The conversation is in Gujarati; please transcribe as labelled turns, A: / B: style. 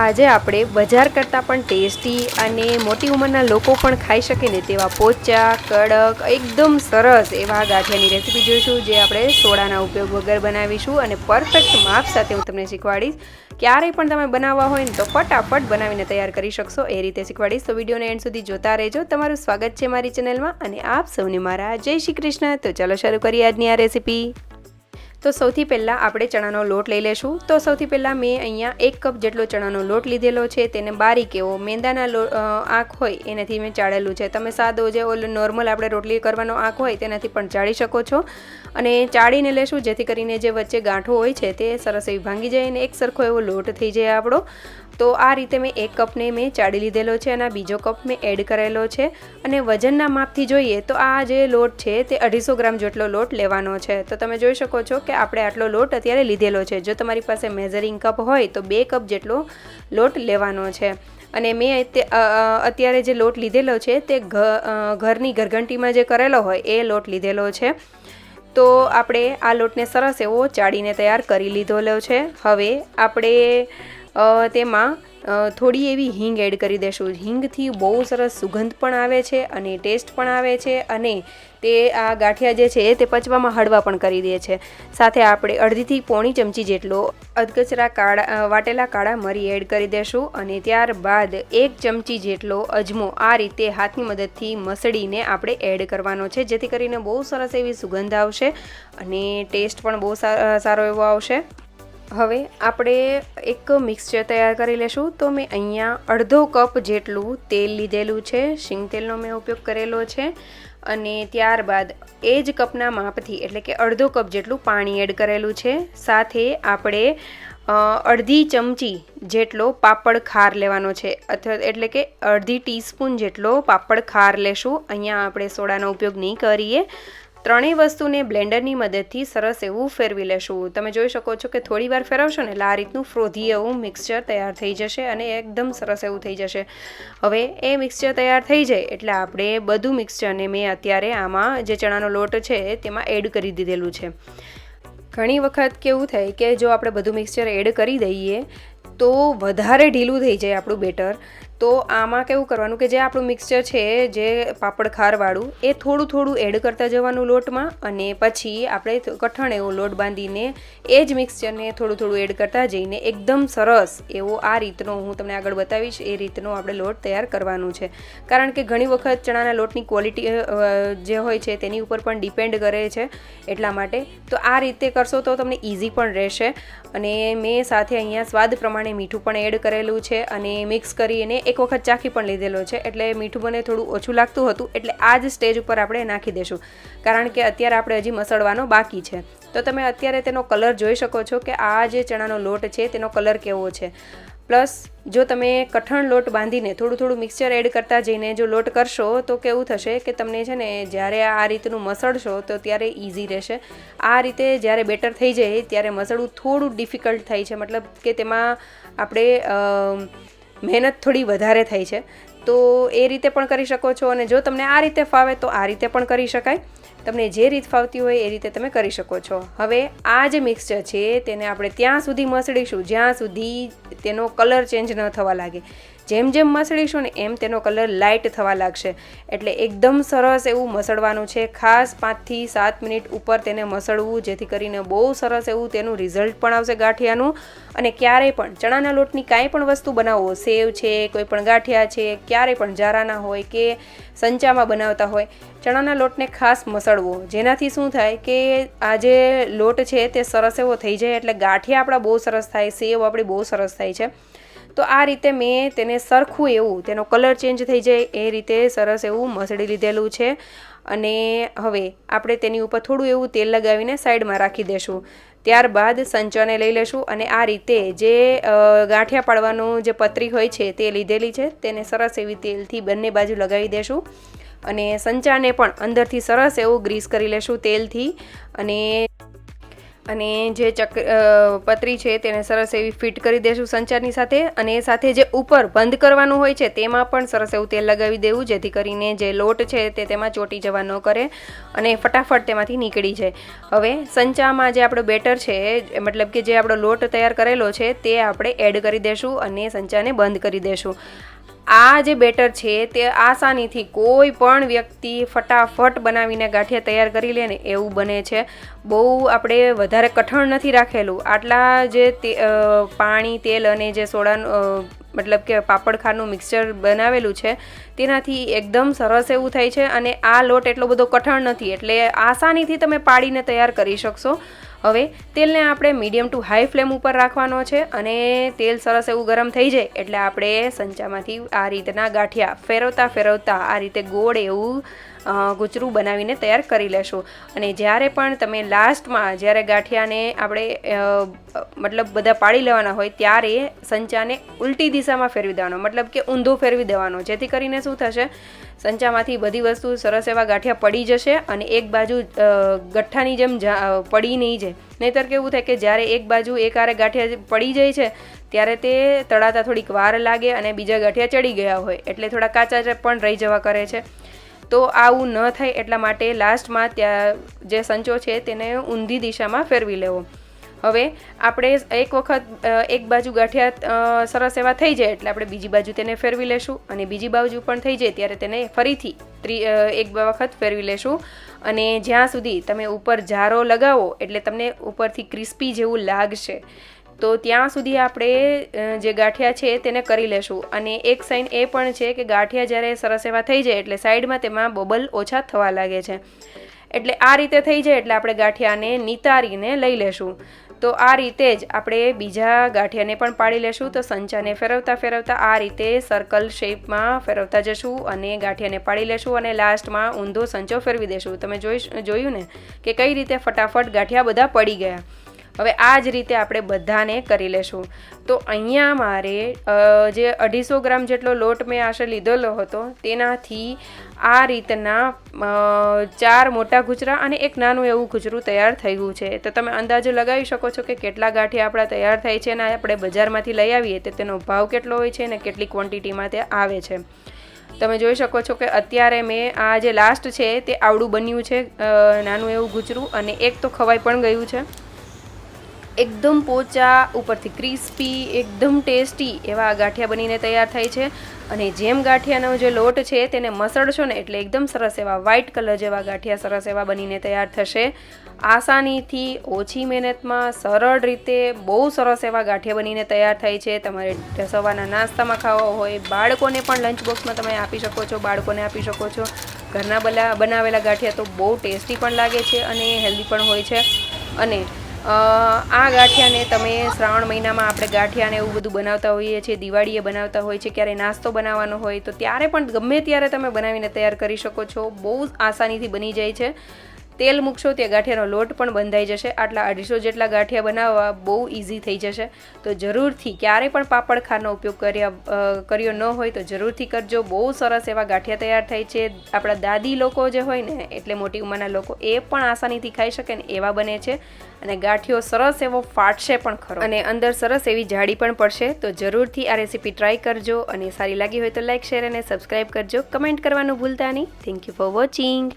A: આજે આપણે બજાર કરતાં પણ ટેસ્ટી અને મોટી ઉંમરના લોકો પણ ખાઈ શકે ને તેવા પોચા કડક એકદમ સરસ એવા ગાંઠિયાની રેસીપી જોઈશું, જે આપણે સોડાના ઉપયોગ વગર બનાવીશું અને પરફેક્ટ માપ સાથે હું તમને શીખવાડીશ. ક્યારેય પણ તમે બનાવવા હોય ને તો ફટાફટ બનાવીને તૈયાર કરી શકશો, એ રીતે શીખવાડીશ. તો વિડીયોને એન્ડ સુધી જોતા રહેજો. તમારું સ્વાગત છે મારી ચેનલમાં અને આપ સૌને મારા જય શ્રી કૃષ્ણ. તો ચાલો શરૂ કરીએ આજની આ રેસીપી. તો સૌથી પહેલાં આપણે ચણાનો લોટ લઈ લેશું. તો સૌથી પહેલાં મેં અહીંયા 1 કપ જેટલો ચણાનો લોટ લીધેલો છે. તેને બારીક એવો મેંદાના આંખ હોય એનાથી મેં ચાળેલું છે. તમે સાદો જે નોર્મલ આપણે રોટલી કરવાનો આંખ હોય તેનાથી પણ ચાળી શકો છો. અને ચાળીને લેશું જેથી કરીને જે વચ્ચે ગાંઠો હોય છે તે સરસ એવી ભાંગી જાય અને એક સરખો એવો લોટ થઈ જાય આપણો. તો આ રીતે મેં 1 કપને મેં ચાળી લીધેલો છે અને બીજો કપ મેં એડ કરેલો છે. અને વજનના માપથી જોઈએ તો આ જે લોટ છે તે 250 ગ્રામ જેટલો લોટ લેવાનો છે. તો તમે જોઈ શકો છો કે આપણે આટલો લોટ અત્યારે લીધેલો છે. જો તમારી પાસે મેઝરિંગ કપ હોય તો 2 કપ જેટલો લોટ લેવાનો છે. અને મેં અત્યારે જે લોટ લીધેલો છે તે ઘરની ઘરઘંટીમાં જે કરેલો હોય એ લોટ લીધેલો છે. તો આપણે આ લોટને સરસ એવો ચાળીને તૈયાર કરી લીધેલો છે. હવે આપણે તેમાં થોડી એવી હિંગ એડ કરી દેશું. હિંગથી બહુ સરસ સુગંધ પણ આવે છે અને ટેસ્ટ પણ આવે છે અને તે આ ગાંઠિયા જે છે તે પચવામાં હળવા પણ કરી દે છે. સાથે આપણે અડધીથી પોણી ચમચી જેટલો અધકચરા વાટેલા કાળા મરી એડ કરી દેશું અને ત્યારબાદ 1 ચમચી જેટલો અજમો આ રીતે હાથની મદદથી મસળીને આપણે એડ કરવાનો છે, જેથી કરીને બહુ સરસ એવી સુગંધ આવશે અને ટેસ્ટ પણ બહુ સારો એવો આવશે. હવે આપણે એક મિક્સચર તૈયાર કરી લેશું. તો મેં અહીંયા અડધો કપ જેટલું તેલ લીધેલું છે. શીંગ તેલનો મેં ઉપયોગ કરેલો છે. અને ત્યારબાદ એ જ કપના માપથી એટલે કે અડધો કપ જેટલું પાણી એડ કરેલું છે. સાથે આપણે અડધી ચમચી જેટલો પાપડ ખાર લેવાનો છે, એટલે કે અડધી ટીસ્પૂન જેટલો પાપડ ખાર લેશું. અહીંયા આપણે સોડાનો ઉપયોગ નહીં કરીએ. ત્રણેય વસ્તુને બ્લેન્ડરની મદદથી સરસ એવું ફેરવી લેશું. તમે જોઈ શકો છો કે થોડી વાર ફેરવશો ને એટલે આ રીતનું ફ્રોધી એવું મિક્સચર તૈયાર થઈ જશે અને એકદમ સરસ એવું થઈ જશે. હવે એ મિક્સચર તૈયાર થઈ જાય એટલે આપણે બધું મિક્સચરને મેં અત્યારે આમાં જે ચણાનો લોટ છે તેમાં એડ કરી દીધેલું છે. ઘણી વખત કેવું થાય કે જો આપણે બધું મિક્સચર એડ કરી દઈએ તો વધારે ઢીલું થઈ જાય આપણું બેટર. તો આમાં કેવું કરવાનું કે જે આપણું મિક્સચર છે જે પાપડ ખારવાળું એ થોડું થોડું એડ કરતા જવાનું લોટમાં અને પછી આપણે કઠણ એવો લોટ બાંધીને એ જ મિક્સચરને થોડું થોડું એડ કરતા જઈને એકદમ સરસ એવો આ રીતનો હું તમને આગળ બતાવીશ એ રીતનો આપણે લોટ તૈયાર કરવાનું છે. કારણ કે ઘણી વખત ચણાના લોટની ક્વોલિટી જે હોય છે તેની ઉપર પણ ડિપેન્ડ કરે છે, એટલા માટે. તો આ રીતે કરશો તો તમને ઇઝી પણ રહેશે. અને મેં સાથે અહીંયા સ્વાદ પ્રમાણે મીઠું પણ એડ કરેલું છે અને મિક્સ કરીને એક વખત ચાખી પણ લીધેલો છે. એટલે મીઠું મને થોડું ઓછું લાગતું હતું એટલે આ જ સ્ટેજ ઉપર આપણે નાખી દઈશું, કારણ કે અત્યારે આપણે હજી મસળવાનો બાકી છે. તો તમે અત્યારે તેનો કલર જોઈ શકો છો કે આ જે ચણાનો લોટ છે તેનો કલર કેવો છે. પ્લસ જો તમે કઠણ લોટ બાંધીને થોડું થોડું મિક્સચર એડ કરતા જઈને જો લોટ કરશો તો કેવું થશે કે તમને છે ને જ્યારે આ રીતનું મસળશો તો ત્યારે ઇઝી રહેશે. આ રીતે જ્યારે બેટર થઈ જાય ત્યારે મસળવું થોડું ડિફિકલ્ટ થાય છે, મતલબ કે તેમાં આપણે મહેનત થોડી વધારે થાય છે. તો એ રીતે પણ કરી શકો છો અને જો તમને આ રીતે ફાવે તો આ રીતે પણ કરી શકાય. તમને જે રીત ફાવતી હોય એ રીતે તમે કરી શકો છો. હવે આ જે મિક્સચર છે તેને આપણે ત્યાં સુધી મસળીશું જ્યાં સુધી તેનો કલર ચેન્જ ન થવા લાગે. જેમ જેમ મસળીશું ને એમ તેનો કલર લાઇટ થવા લાગશે. એટલે એકદમ સરસ એવું મસળવાનું છે. ખાસ 5 થી 7 મિનિટ ઉપર તેને મસળવું, જેથી કરીને બહુ સરસ એવું તેનું રિઝલ્ટ પણ આવશે ગાંઠિયાનું. અને ક્યારેય પણ ચણાના લોટની કાંઈ પણ વસ્તુ બનાવો, સેવ છે, કોઈ પણ ગાંઠિયા છે, ક્યારેય પણ જારાના હોય કે સંચામાં બનાવતા હોય, ચણાના લોટને ખાસ મસળવો. જેનાથી શું થાય કે આ જે લોટ છે તે સરસ એવો થઈ જાય એટલે ગાંઠિયા આપણા બહુ સરસ થાય, સેવ આપણી બહુ સરસ થાય છે. તો આ રીતે મેં તેને સરખું એવું તેનો કલર ચેન્જ થઈ જાય એ રીતે સરસ એવું મસળી લીધેલું છે. અને હવે આપણે તેની ઉપર થોડું એવું તેલ લગાવીને સાઈડમાં રાખી દેશું. ત્યારબાદ સંચાને લઈ લેશું અને આ રીતે જે ગાંઠિયા પાડવાનું જે પતરી હોય છે તે લીધેલી છે તેને સરસ એવી તેલથી બંને બાજુ લગાવી દેશું. અને સંચાને પણ અંદરથી સરસ એવું ગ્રીસ કરી લેશું તેલથી. અને અને જે પતરી છે તેને સરસ એવી ફિટ કરી દેશું સંચારની સાથે, અને સાથે જે ઉપર બંધ કરવાનું હોય છે તેમાં પણ સરસ એવું તેલ લગાવી દેવું, જેથી કરીને જે લોટ છે તે તેમાં ચોંટી જવા ન કરે અને ફટાફટ તેમાંથી નીકળી જાય. હવે સંચામાં જે આપણો બેટર છે, મતલબ કે જે આપણો લોટ તૈયાર કરેલો છે તે આપણે એડ કરી દેશું અને સંચાને બંધ કરી દેશું. આ જે બેટર છે તે આસાનીથી કોઈ પણ વ્યક્તિ ફટાફટ બનાવીને ગાંઠિયા તૈયાર કરી લે ને એવું બને છે. બહુ આપણે વધારે કઠણ નથી રાખેલું. આટલા જે પાણી, તેલ અને જે સોડાનું મતલબ કે પાપડ ખારનું મિક્સચર બનાવેલું છે તેનાથી એકદમ સરસ એવું થાય છે. અને આ લોટ એટલો બધો કઠણ નથી, એટલે આસાનીથી તમે પાડીને તૈયાર કરી શકશો. હવે તેલને આપણે મીડિયમ ટુ હાઈ ફ્લેમ ઉપર રાખવાનો છે, અને તેલ સરસ એવું ગરમ થઈ જાય એટલે આપણે સંચામાંથી આ રીતના ગાંઠિયા ફેરવતા આ રીતે ગોળ એવું ગુચરું બનાવીને તૈયાર કરી લેશું. અને જ્યારે પણ તમે લાસ્ટમાં જ્યારે ગાંઠિયાને આપણે મતલબ બધા પાડી લેવાના હોય ત્યારે સંચાને ઉલટી દિશામાં ફેરવી દેવાનો, મતલબ કે ઊંધો ફેરવી દેવાનો, જેથી કરીને શું થશે, સંચામાંથી બધી વસ્તુ સરસ એવા ગાંઠિયા પડી જશે અને એક બાજુ ગઠ્ઠાની જેમ પડી નહીં જાય. નહીંતર કેવું થાય કે જ્યારે એક બાજુ એકારે ગાંઠિયા પડી જાય છે ત્યારે તે તળાતા થોડીક વાર લાગે અને બીજા ગાંઠિયા ચડી ગયા હોય એટલે થોડા કાચા પણ રહી જવા કરે છે. તો આવું ન થાય એટલા માટે લાસ્ટમાં ત્યાં જે સંચો છે તેને ઊંધી દિશામાં ફેરવી લેવો. હવે આપણે એક વખત એક બાજુ ગાંઠિયા સરસ એવા થઈ જાય એટલે આપણે બીજી બાજુ તેને ફેરવી લેશું, અને બીજી બાજુ પણ થઈ જાય ત્યારે તેને ફરીથી એક વખત ફેરવી લેશું. અને જ્યાં સુધી તમે ઉપર જારો લગાવો એટલે તમને ઉપરથી ક્રિસ્પી જેવું લાગશે તો ત્યાં સુધી આપણે જે ગાંઠિયા છે તેને કરી લેશું. અને એક સાઈન એ પણ છે કે ગાંઠિયા જ્યારે સરસ એવા થઈ જાય એટલે સાઈડમાં તેમાં બબલ ઓછા થવા લાગે છે, એટલે આ રીતે થઈ જાય એટલે આપણે ગાંઠિયાને નિતારીને લઈ લેશું. તો આ રીતે જ આપણે બીજા ગાંઠિયાને પણ પાડી લેશું. તો સંચાને ફેરવતા આ રીતે સર્કલ શેપમાં ફેરવતા જશું અને ગાંઠિયાને પાડી લેશું, અને લાસ્ટમાં ઊંધો સંચો ફેરવી દેશું. તમે જોયું ને કે કઈ રીતે ફટાફટ ગાંઠિયા બધા પડી ગયા. હવે આ જ રીતે આપણે બધાને કરી લેશું. તો અહીંયા મારે જે 250 ગ્રામ જેટલો લોટ મેં આશરે લીધેલો હતો તેનાથી આ રીતના 4 મોટા ગુચરા અને એક નાનું એવું ગુચરું તૈયાર થયું છે. તો તમે અંદાજો લગાવી શકો છો કે કેટલા ગાંઠિયા આપણા તૈયાર થાય છે, અને આપણે બજારમાંથી લઈ આવીએ તો તેનો ભાવ કેટલો હોય છે અને કેટલી ક્વોન્ટિટીમાં તે આવે છે. તમે જોઈ શકો છો કે અત્યારે મેં આ જે લાસ્ટ છે તે આવડું બન્યું છે, નાનું એવું ગુચરું, અને એક તો ખવાઈ પણ ગયું છે. એકદમ પોચા, ઉપરથી ક્રિસ્પી, એકદમ ટેસ્ટી એવા ગાંઠિયા બનીને તૈયાર થાય છે. અને જેમ ગાંઠિયાનો જે લોટ છે તેને મસળશો ને એટલે એકદમ સરસ એવા વ્હાઇટ કલર જેવા ગાંઠિયા સરસ એવા બનીને તૈયાર થશે. આસાનીથી, ઓછી મહેનતમાં, સરળ રીતે બહુ સરસ એવા ગાંઠિયા બનીને તૈયાર થાય છે. તમારે સવારના નાસ્તામાં ખાવા હોય, બાળકોને પણ લંચ બોક્સમાં તમે આપી શકો છો, બાળકોને આપી શકો છો. ઘરના બનાવેલા ગાંઠિયા તો બહુ ટેસ્ટી પણ લાગે છે અને હેલ્ધી પણ હોય છે. અને આ ગાંઠિયાને તમે શ્રાવણ મહિનામાં આપણે ગાંઠિયાને એવું બધું બનાવતા હોઈએ છીએ, દિવાળીએ બનાવતા હોય છે, ક્યારે નાસ્તો બનાવવાનો હોય તો ત્યારે પણ ગમે ત્યારે તમે બનાવીને તૈયાર કરી શકો છો. બહુ આસાનીથી બની જાય છે. તેલ મૂકશો ત્યાં ગાંઠિયાનો લોટ પણ બંધાઈ જશે. આટલા 250 જેટલા ગાંઠિયા બનાવવા બહુ ઇઝી થઈ જશે. તો જરૂરથી ક્યારે પણ પાપડ ખારનો ઉપયોગ કર્યો ન હોય તો જરૂરથી કરજો. બહુ સરસ એવા ગાંઠિયા તૈયાર થાય છે. આપણા દાદી લોકો જે હોય ને, એટલે મોટી ઉંમરના લોકો, એ પણ આસાનીથી ખાઈ શકે ને એવા બને છે. અને ગાંઠિયો સરસ એવો ફાટશે પણ ખરો, અને અંદર સરસ એવી જાડી પણ પડશે. તો જરૂરથી આ રેસીપી ટ્રાય કરજો, અને સારી લાગી હોય તો લાઇક, શેર અને સબસ્ક્રાઈબ કરજો. કમેન્ટ કરવાનું ભૂલતા નહીં. Thank you for watching.